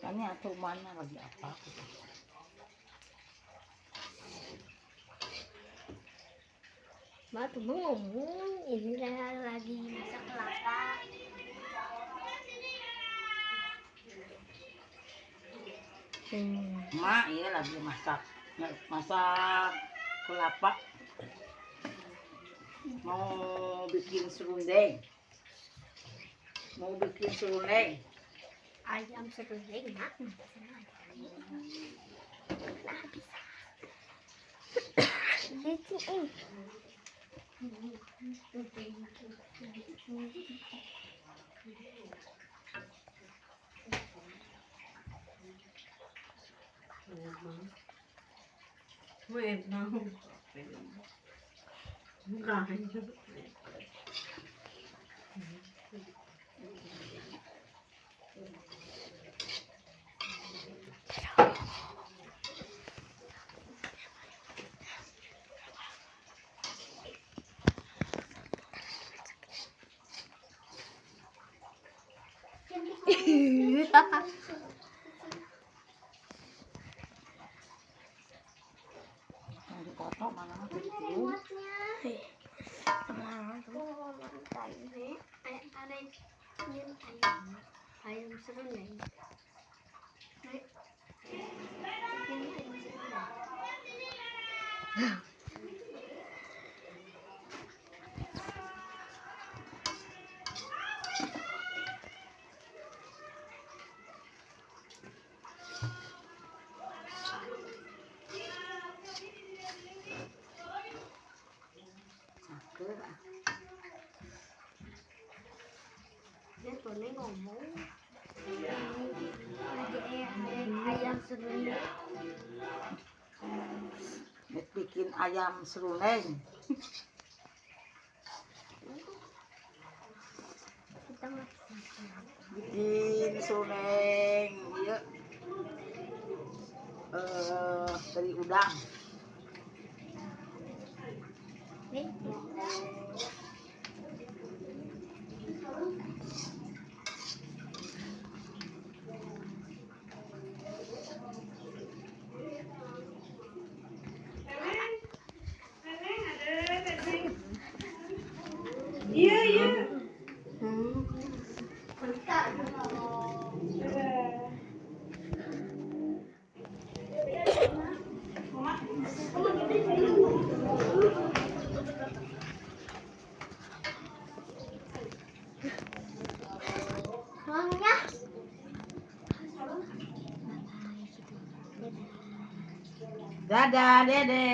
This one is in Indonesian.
Ini atau mana lagi apa? Mbak tuh ngomong ini lagi masak kelapa. Mak, iya lagi masak kelapa. Mau bikin serundeng. Ayam serundeng, Mak. Nah, bisa. Yang dipotong mana begitu? Ayam serundeng. Dia tuh ngomong ayam serundeng. Bikin ayam serundeng. Kita masak. Bikin serundeng. Iya. Dari udang. Iya. Mangga. Dadah, Dede.